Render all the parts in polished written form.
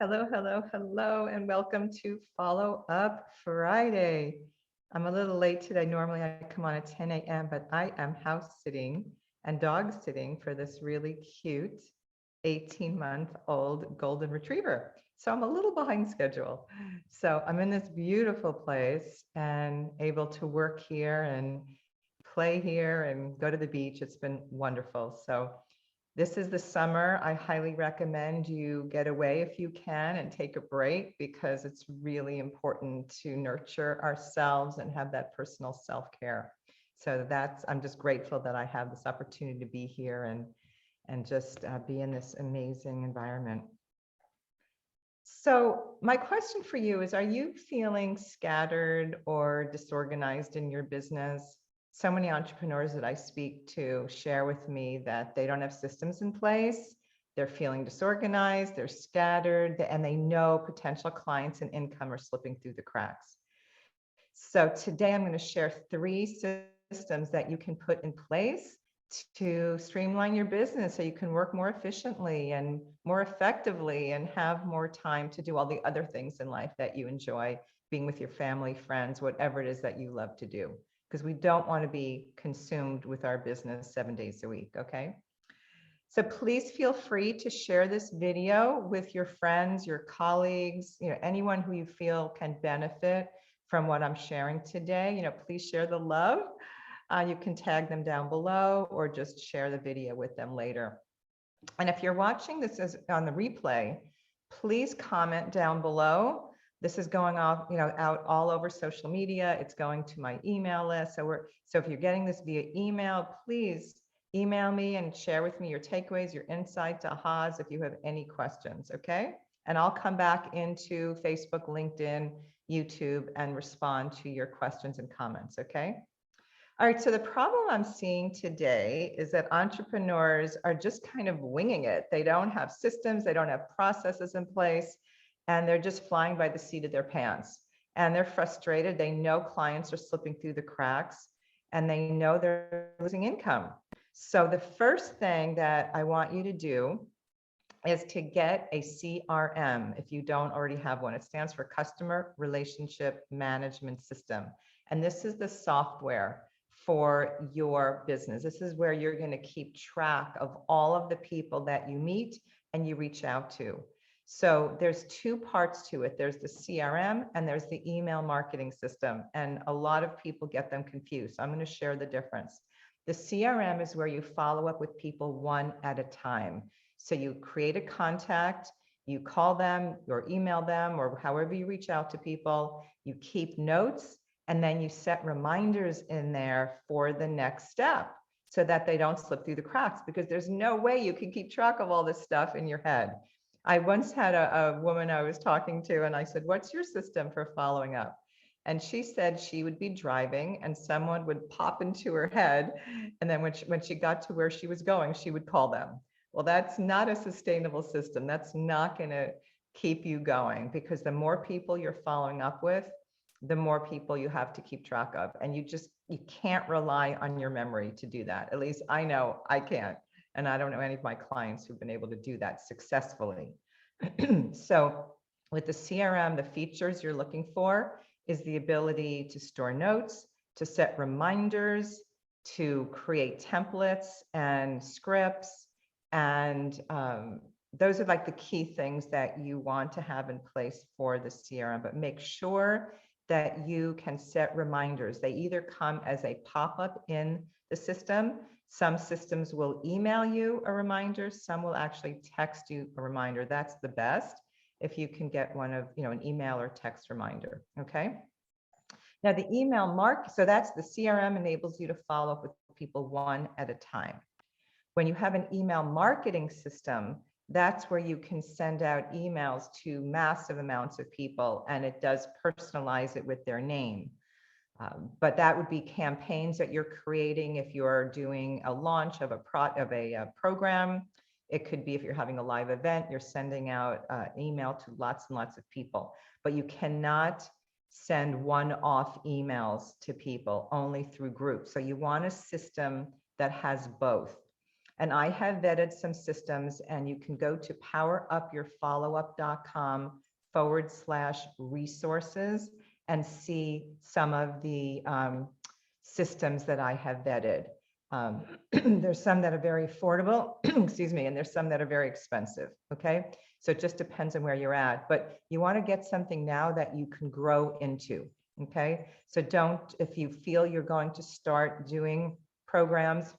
Hello, hello, hello, and welcome to Follow Up Friday. I'm a little late today. Normally I come on at 10 a.m., but I am house sitting and dog sitting for this really cute 18-month-old golden retriever. So I'm a little behind schedule. So I'm in this beautiful place and able to work here and play here and go to the beach. It's been wonderful. So this is the summer. I highly recommend you get away if you can and take a break because it's really important to nurture ourselves and have that personal self-care. So I'm just grateful that I have this opportunity to be here and just be in this amazing environment. So my question for you is, are you feeling scattered or disorganized in your business? So many entrepreneurs that I speak to share with me that they don't have systems in place. They're feeling disorganized, they're scattered, and they know potential clients and income are slipping through the cracks. So today I'm going to share 3 systems that you can put in place to streamline your business so you can work more efficiently and more effectively and have more time to do all the other things in life that you enjoy, being with your family, friends, whatever it is that you love to do. Because we don't want to be consumed with our business 7 days a week, okay? So please feel free to share this video with your friends, your colleagues, anyone who you feel can benefit from what I'm sharing today. Please share the love. You can tag them down below or just share the video with them later. And if you're watching this on the replay, please comment down below. This is going off, out all over social media. It's going to my email list. So if you're getting this via email, please email me and share with me your takeaways, your insights, ahas, if you have any questions, okay? And I'll come back into Facebook, LinkedIn, YouTube, and respond to your questions and comments, okay? All right, so the problem I'm seeing today is that entrepreneurs are just kind of winging it. They don't have systems, they don't have processes in place, and they're just flying by the seat of their pants. And they're frustrated. They know clients are slipping through the cracks, and they know they're losing income. So the first thing that I want you to do is to get a CRM if you don't already have one. It stands for Customer Relationship Management System. And this is the software for your business. This is where you're going to keep track of all of the people that you meet and you reach out to. So there's 2 parts to it. There's the CRM and there's the email marketing system. And a lot of people get them confused. So I'm going to share the difference. The CRM is where you follow up with people one at a time. So you create a contact, you call them or email them or however you reach out to people, you keep notes, and then you set reminders in there for the next step so that they don't slip through the cracks, because there's no way you can keep track of all this stuff in your head. I once had a woman I was talking to, and I said, "What's your system for following up?" And she said she would be driving and someone would pop into her head. And then when she got to where she was going, she would call them. Well, that's not a sustainable system. That's not going to keep you going, because the more people you're following up with, the more people you have to keep track of. And you can't rely on your memory to do that. At least I know I can't. And I don't know any of my clients who've been able to do that successfully. So with the CRM, the features you're looking for is the ability to store notes, to set reminders, to create templates and scripts. And those are like the key things that you want to have in place for the CRM, but make sure that you can set reminders. They either come as a pop-up in the system. Some systems will email you a reminder. Some will actually text you a reminder. That's the best if you can get one of, an email or text reminder, okay? Now the email so that's the CRM enables you to follow up with people one at a time. When you have an email marketing system, that's where you can send out emails to massive amounts of people, and it does personalize it with their name. But that would be campaigns that you're creating if you're doing a launch of a program. It could be if you're having a live event, you're sending out email to lots and lots of people. But you cannot send one-off emails to people, only through groups. So you want a system that has both. And I have vetted some systems, and you can go to powerupyourfollowup.com/resources and see some of the systems that I have vetted. There's some that are very affordable, excuse me, and there's some that are very expensive, okay? So it just depends on where you're at, but you want to get something now that you can grow into, okay? So don't, if you feel you're going to start doing programs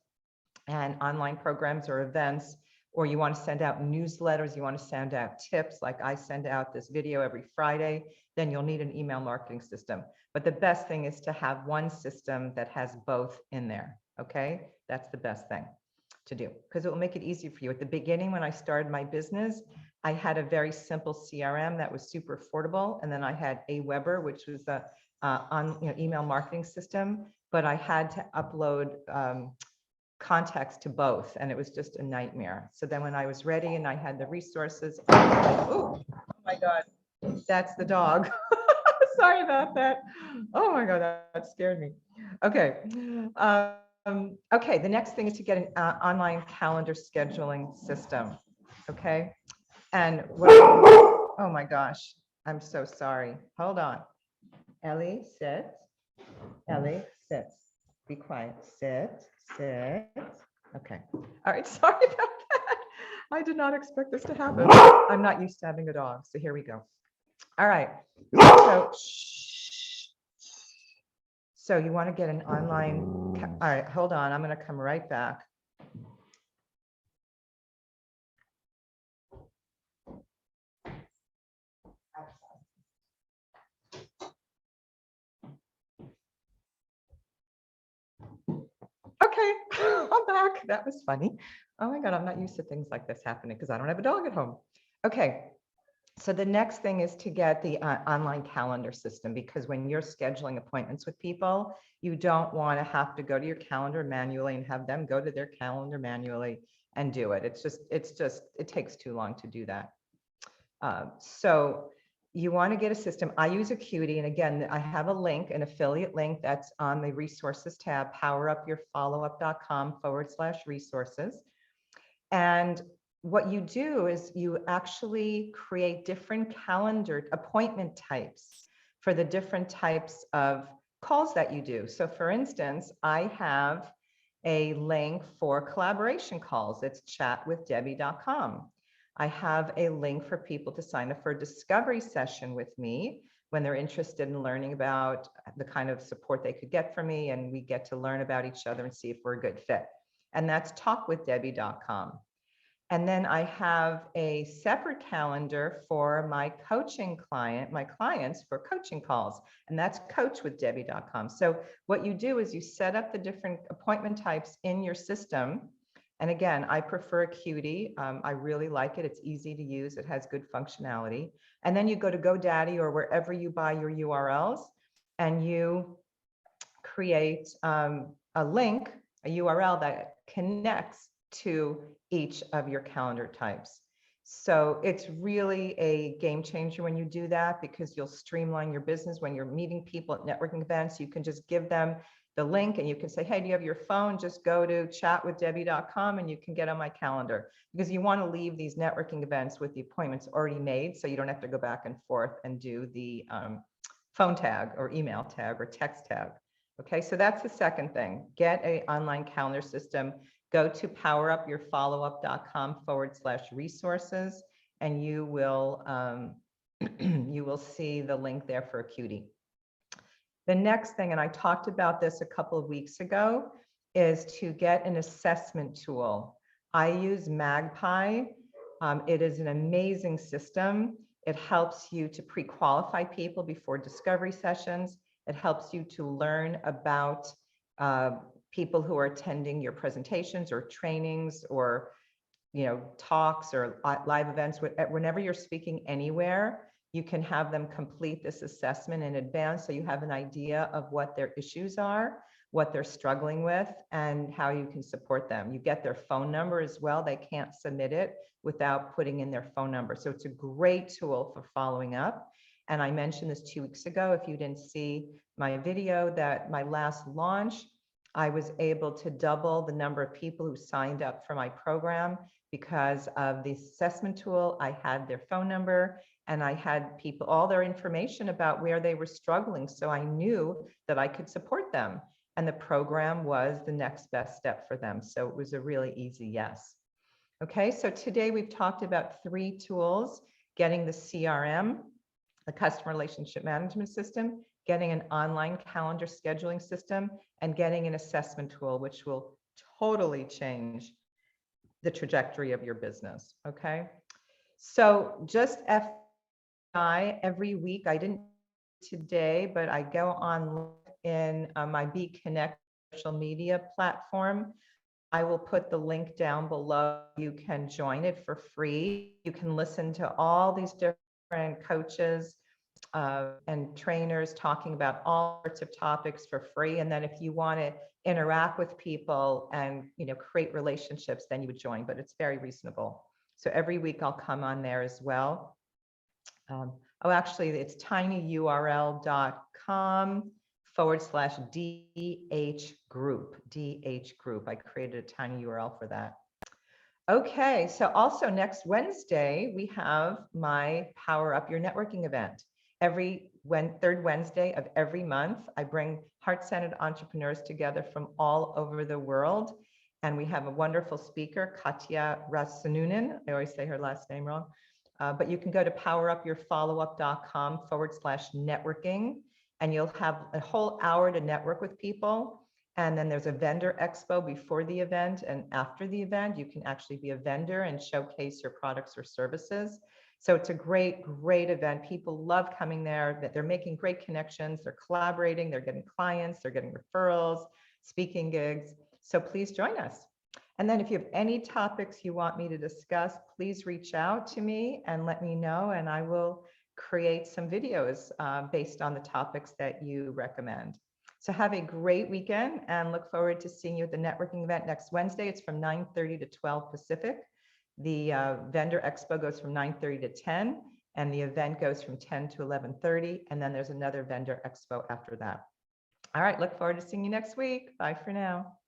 and online programs or events, or you want to send out newsletters, you want to send out tips, like I send out this video every Friday, then you'll need an email marketing system. But the best thing is to have one system that has both in there, okay? That's the best thing to do, because it will make it easy for you. At the beginning, when I started my business, I had a very simple CRM that was super affordable. And then I had Aweber, which was a email marketing system, but I had to upload contacts to both, and it was just a nightmare. So then when I was ready and I had the resources, I was like, oh my God, that's the dog. Sorry about that. Oh my God, that scared me. Okay. Okay, the next thing is to get an online calendar scheduling system. Okay. And what, oh my gosh, I'm so sorry. Hold on. Ellie, sit. Ellie, sit. Be quiet. Sit, sit. Okay. All right. Sorry about that. I did not expect this to happen. I'm not used to having a dog. So here we go. All right. So you want to get an online. All right. Hold on. I'm going to come right back. Okay, I'm back. That was funny. Oh my God, I'm not used to things like this happening because I don't have a dog at home. Okay, so the next thing is to get the online calendar system, because when you're scheduling appointments with people, you don't want to have to go to your calendar manually and have them go to their calendar manually and do it. It takes too long to do that. So you want to get a system. I use Acuity, and again, I have a link, an affiliate link that's on the resources tab, powerupyourfollowup.com/resources. And what you do is you actually create different calendar appointment types for the different types of calls that you do. So for instance, I have a link for collaboration calls. It's chatwithdebbie.com. I have a link for people to sign up for a discovery session with me when they're interested in learning about the kind of support they could get from me, and we get to learn about each other and see if we're a good fit. And that's talkwithdebbie.com. And then I have a separate calendar for my clients for coaching calls, and that's coachwithdebbie.com. So what you do is you set up the different appointment types in your system. And again, I prefer Acuity. I really like it. It's easy to use. It has good functionality. And then you go to GoDaddy or wherever you buy your URLs, and you create a link, a URL that connects to each of your calendar types. So it's really a game changer when you do that, because you'll streamline your business. When you're meeting people at networking events, you can just give them the link and you can say, hey, do you have your phone? Just go to chatwithdebbie.com and you can get on my calendar, because you want to leave these networking events with the appointments already made, so you don't have to go back and forth and do the phone tag or email tag or text tag. Okay, so that's the second thing. Get an online calendar system. Go to powerupyourfollowup.com/resources, and you will you will see the link there for Acuity. The next thing, and I talked about this a couple of weeks ago, is to get an assessment tool. I use Magpie. It is an amazing system. It helps you to pre-qualify people before discovery sessions. It helps you to learn about people who are attending your presentations or trainings or talks or live events. Whenever you're speaking anywhere, you can have them complete this assessment in advance, so you have an idea of what their issues are, what they're struggling with, and how you can support them. You get their phone number as well. They can't submit it without putting in their phone number. So it's a great tool for following up. And I mentioned this 2 weeks ago. If you didn't see my video, that my last launch, I was able to double the number of people who signed up for my program because of the assessment tool. I had their phone number and I had people, all their information about where they were struggling. So I knew that I could support them. And the program was the next best step for them. So it was a really easy yes. Okay, so today we've talked about 3 tools: getting the CRM, the customer relationship management system, getting an online calendar scheduling system, and getting an assessment tool, which will totally change the trajectory of your business. Okay, so just FYI, every week, I didn't today, but I go on in my Be Connect social media platform. I will put the link down below. You can join it for free. You can listen to all these different coaches and trainers talking about all sorts of topics for free. And then if you want to interact with people and create relationships, then you would join, but it's very reasonable. So every week I'll come on there as well. Actually, it's tinyurl.com/DH group. DH group. I created a tiny URL for that. Okay, so also next Wednesday, we have my Power Up Your Networking event. Every third Wednesday of every month, I bring heart-centered entrepreneurs together from all over the world. And we have a wonderful speaker, Katya Rasanunin. I always say her last name wrong. But you can go to powerupyourfollowup.com/networking, and you'll have a whole hour to network with people. And then there's a vendor expo before the event, and after the event, you can actually be a vendor and showcase your products or services. So it's a great, great event. People love coming there, that they're making great connections, they're collaborating, they're getting clients, they're getting referrals, speaking gigs. So please join us. And then if you have any topics you want me to discuss, please reach out to me and let me know, and I will create some videos based on the topics that you recommend. So have a great weekend and look forward to seeing you at the networking event next Wednesday. It's from 9:30 to 12 Pacific. The vendor expo goes from 9:30 to 10, and the event goes from 10 to 11:30. And then there's another vendor expo after that. All right, look forward to seeing you next week. Bye for now.